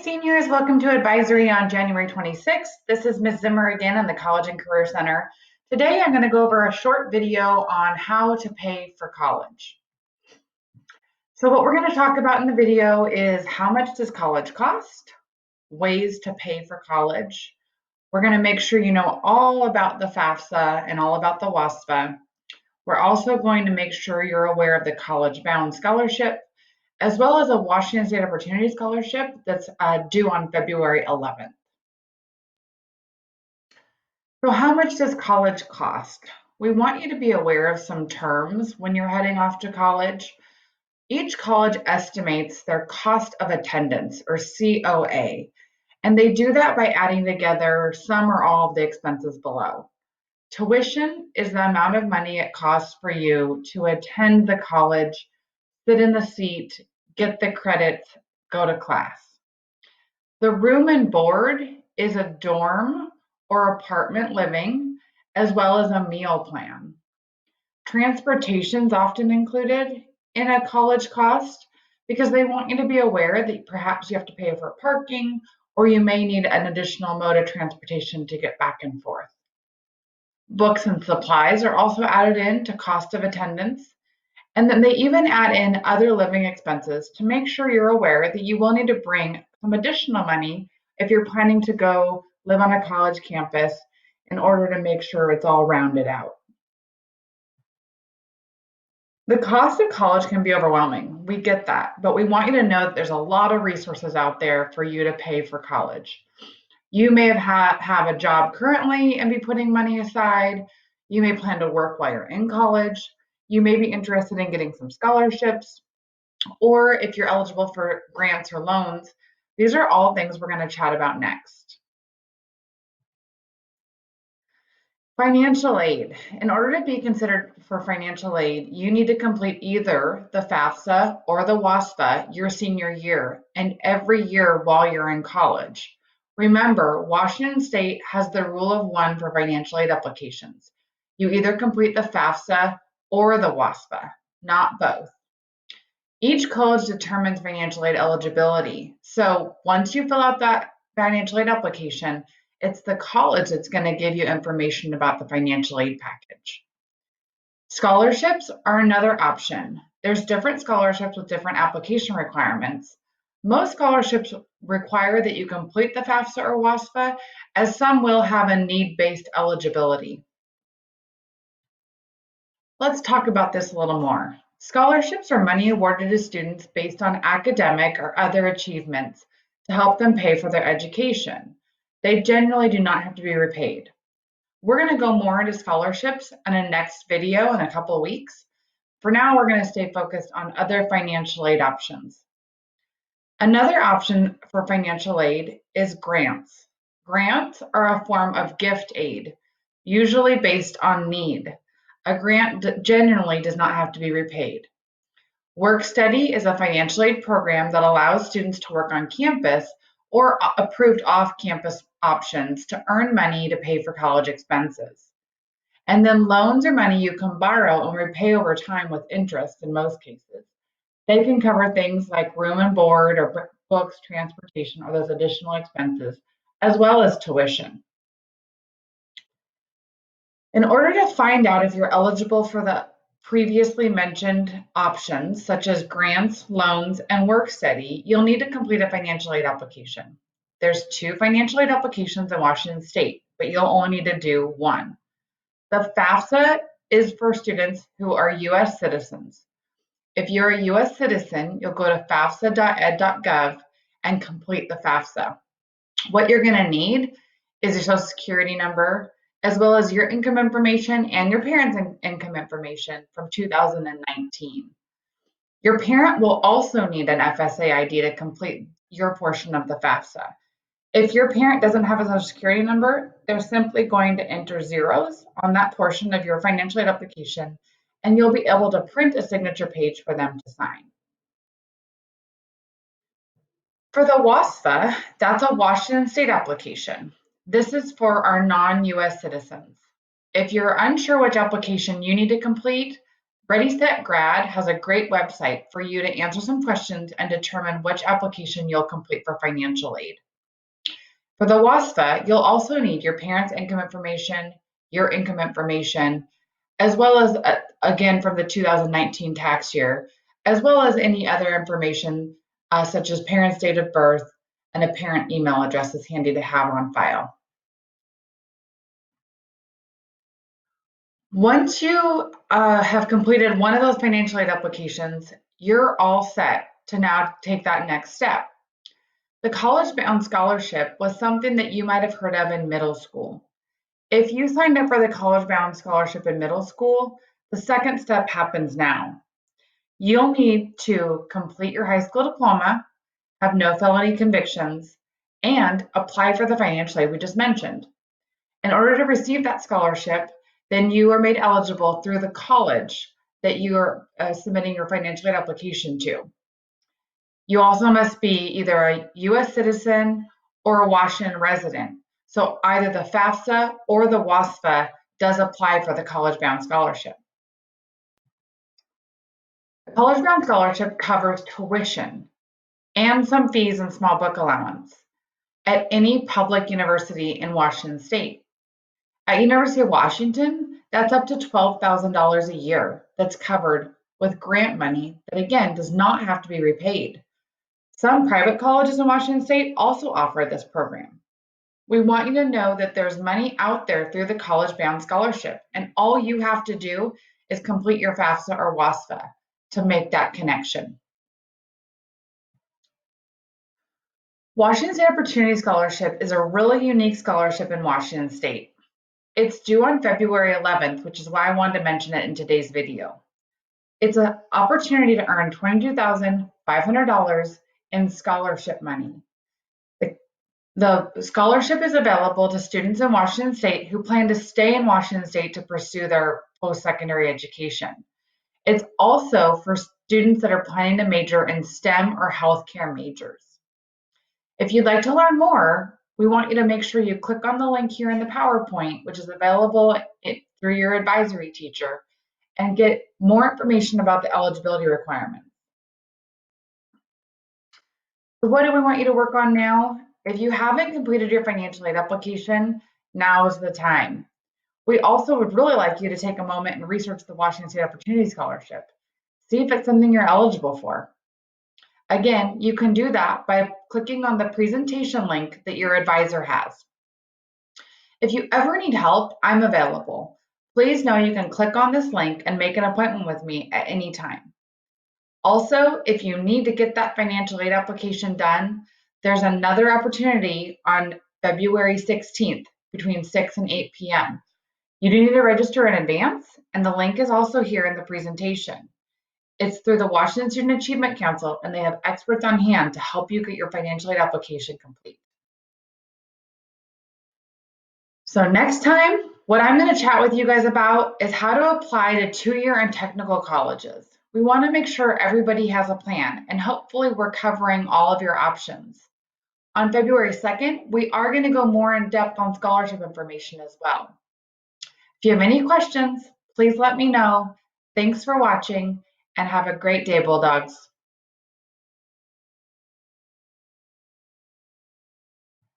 seniors, welcome to Advisory on January 26th. This is Ms. Zimmer again in the College and Career Center. Today I'm going to go over a short video on how to pay for college. So what we're going to talk about in the video is how much does college cost, ways to pay for college. We're going to make sure you know all about the FAFSA and all about the WASFA. We're also going to make sure you're aware of the College Bound Scholarship, as well as a Washington State Opportunity Scholarship that's due on February 11th. So how much does college cost? We want you to be aware of some terms when you're heading off to college. Each college estimates their cost of attendance, or COA, and they do that by adding together some or all of the expenses below. Tuition is the amount of money it costs for you to attend the college, sit in the seat, get the credits, go to class. The room and board is a dorm or apartment living, as well as a meal plan. Transportation is often included in a college cost because they want you to be aware that perhaps you have to pay for parking, or you may need an additional mode of transportation to get back and forth. Books and supplies are also added in to cost of attendance. And then they even add in other living expenses to make sure you're aware that you will need to bring some additional money if you're planning to go live on a college campus in order to make sure it's all rounded out. The cost of college can be overwhelming. We get that, but we want you to know that there's a lot of resources out there for you to pay for college. You may have a job currently and be putting money aside. You may plan to work while you're in college. You may be interested in getting some scholarships, or if you're eligible for grants or loans. These are all things we're going to chat about next. Financial aid. In order to be considered for financial aid, you need to complete either the FAFSA or the WASFA your senior year and every year while you're in college. Remember, Washington State has the rule of one for financial aid applications. You either complete the FAFSA or the WASFA, not both. Each college determines financial aid eligibility. So once you fill out that financial aid application, it's the college that's going to give you information about the financial aid package. Scholarships are another option. There's different scholarships with different application requirements. Most scholarships require that you complete the FAFSA or WASFA, as some will have a need-based eligibility. Let's talk about this a little more. Scholarships are money awarded to students based on academic or other achievements to help them pay for their education. They generally do not have to be repaid. We're going to go more into scholarships in a next video in a couple of weeks. For now, we're going to stay focused on other financial aid options. Another option for financial aid is grants. Grants are a form of gift aid, usually based on need. A grant generally does not have to be repaid. Work Study is a financial aid program that allows students to work on campus or approved off-campus options to earn money to pay for college expenses. And then loans are money you can borrow and repay over time with interest in most cases. They can cover things like room and board or books, transportation, or those additional expenses, as well as tuition. In order to find out if you're eligible for the previously mentioned options, such as grants, loans, and work study, you'll need to complete a financial aid application. There's 2 financial aid applications in Washington State, but you'll only need to do one. The FAFSA is for students who are U.S. citizens. If you're a U.S. citizen, you'll go to fafsa.ed.gov and complete the FAFSA. What you're going to need is your Social Security number, as well as your income information and your parents' income information from 2019. Your parent will also need an FSA ID to complete your portion of the FAFSA. If your parent doesn't have a Social Security number, they're simply going to enter zeros on that portion of your financial aid application, and you'll be able to print a signature page for them to sign. For the WASFA, that's a Washington State application. This is for our non-US citizens. If you're unsure which application you need to complete, Ready Set Grad has a great website for you to answer some questions and determine which application you'll complete for financial aid. For the WASFA, you'll also need your parents' income information, your income information, as well as, again, from the 2019 tax year, as well as any other information such as parents' date of birth and a parent email address is handy to have on file. Once you have completed one of those financial aid applications, you're all set to now take that next step. The College Bound Scholarship was something that you might have heard of in middle school. If you signed up for the College Bound Scholarship in middle school, the second step happens now. You'll need to complete your high school diploma, have no felony convictions, and apply for the financial aid we just mentioned. In order to receive that scholarship, then you are made eligible through the college that you are submitting your financial aid application to. You also must be either a US citizen or a Washington resident. So either the FAFSA or the WASFA does apply for the College Bound Scholarship. The College Bound Scholarship covers tuition and some fees and small book allowance at any public university in Washington state. At University of Washington, that's up to $12,000 a year that's covered with grant money that, again, does not have to be repaid. Some private colleges in Washington state also offer this program. We want you to know that there's money out there through the College Bound Scholarship, and all you have to do is complete your FAFSA or WASFA to make that connection. Washington State Opportunity Scholarship is a really unique scholarship in Washington state. It's due on February 11th, which is why I wanted to mention it in today's video. It's an opportunity to earn $22,500 in scholarship money. The scholarship is available to students in Washington state who plan to stay in Washington state to pursue their post-secondary education. It's also for students that are planning to major in STEM or healthcare majors. If you'd like to learn more, we want you to make sure you click on the link here in the PowerPoint, which is available through your advisory teacher, and get more information about the eligibility requirements. So what do we want you to work on now? If you haven't completed your financial aid application, now is the time. We also would really like you to take a moment and research the Washington State Opportunity Scholarship. See if it's something you're eligible for. Again, you can do that by clicking on the presentation link that your advisor has. If you ever need help, I'm available. Please know you can click on this link and make an appointment with me at any time. Also, if you need to get that financial aid application done, there's another opportunity on February 16th between 6 and 8 p.m. You do need to register in advance, and the link is also here in the presentation. It's through the Washington Student Achievement Council, and they have experts on hand to help you get your financial aid application complete. So next time, what I'm going to chat with you guys about is how to apply to two-year and technical colleges. We want to make sure everybody has a plan, and hopefully we're covering all of your options. On February 2nd, we are going to go more in depth on scholarship information as well. If you have any questions, please let me know. Thanks for watching, and have a great day, Bulldogs.